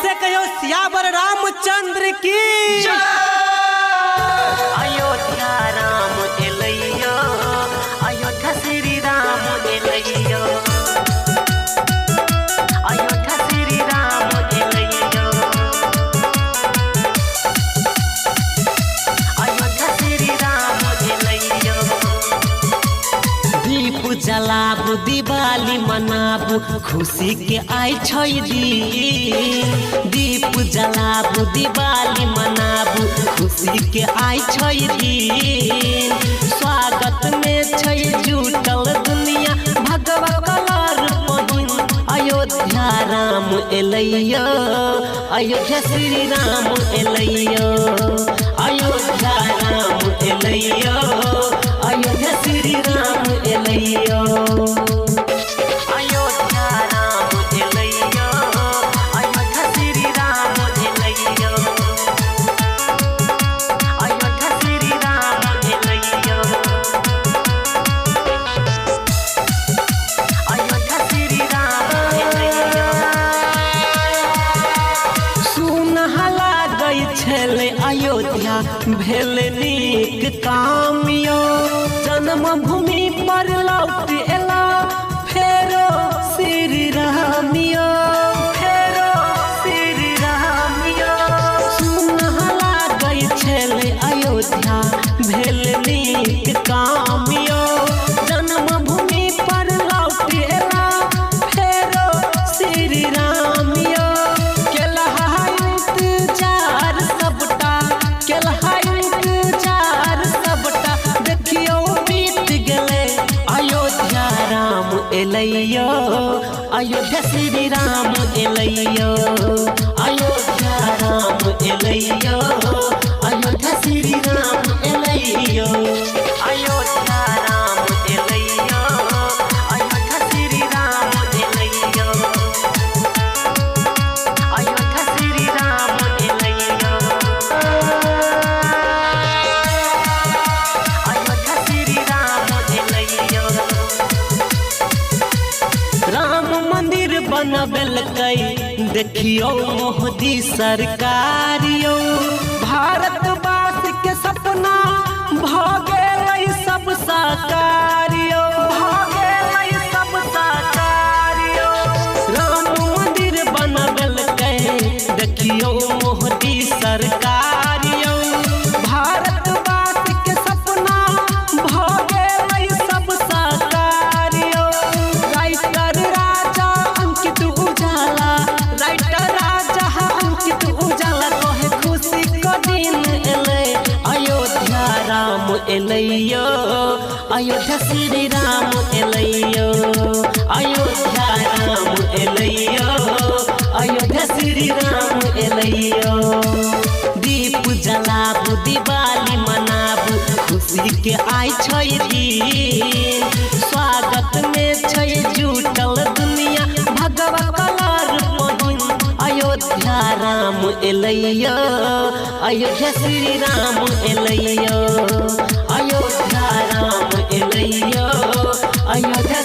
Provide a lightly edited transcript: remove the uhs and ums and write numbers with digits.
से कहो सियावर रामचंद्र की। अयोध्या राम एलैया, अयोध्या श्री राम एलैया, अयोध्या श्री राम एलैया, अयोध्या श्री राम एलैया। दीप जलाबू दिवाली मनाबू खुशी के आई छै दिन। दीप जलाबू दिवाली मनाबू खुशी के आई छै दिन। स्वागत में छै जुटल दुनिया भगवा कलर पहिन। अयोध्या राम एलैया, अयोध्या श्री राम एलैया, अयोध्या राम एलैया, अयोध्या श्री राम एलैया, अयोध्या राम एलैया, अयोध्या श्री राम एलैया, अयोध्या श्री राम एलैया, अयोध्या श्री राम एलैया। सुनहला गई छले अयोध्या भेल नीक काम यो। जन्मभूमि पर लौट एला फेरो श्री राम यो, फेरो श्री राम यो। सुनहला गई छले अयोध्या भेल नीक काम यो। जन्मभूमि पर लौट एला फेरो श्री राम यो। केलहा इंतजार सबटा, केलहा इंतजार सबटा देखियो बीत गेले। अयोध्या राम एलैया, अयोध्या श्री राम एलैया, अयोध्या राम एलैया, अयोध्या श्री राम एलैया, अयोध्या राम एलैया, अयोध्या श्री राम एलैया, अयोध्या श्री राम एलैया, अयोध्या श्री राम एलैया। राम मंदिर बनबेलकै देखियो मोदी सरकार यो। भारतवासी के सपना भ गेलै सब साकार यो, भ गेलै सब साकार यो। राम मंदिर बनबेलकै देखियो मोदी सरकार यो। भारतवासी के सपना भ गेलै सब साकार यो। राइटर राजा अंकित उजाला, राइटर राजा अंकित उजाला कहे खुशी का दिन एले। अयोध्या राम एलैया, अयोध्या श्री राम एलैया, अयोध्या राम एलैया, अयोध्या श्री राम एलैया। दीप जलाबू दिवाली मनाबू खुशी के आई छै दिन। स्वागत में छै जुटल दुनिया भगवा कलर पहिन। अयोध्या राम एलैया, अयोध्या श्री राम एलैया, अयोध्या राम एलैया, अयोध्या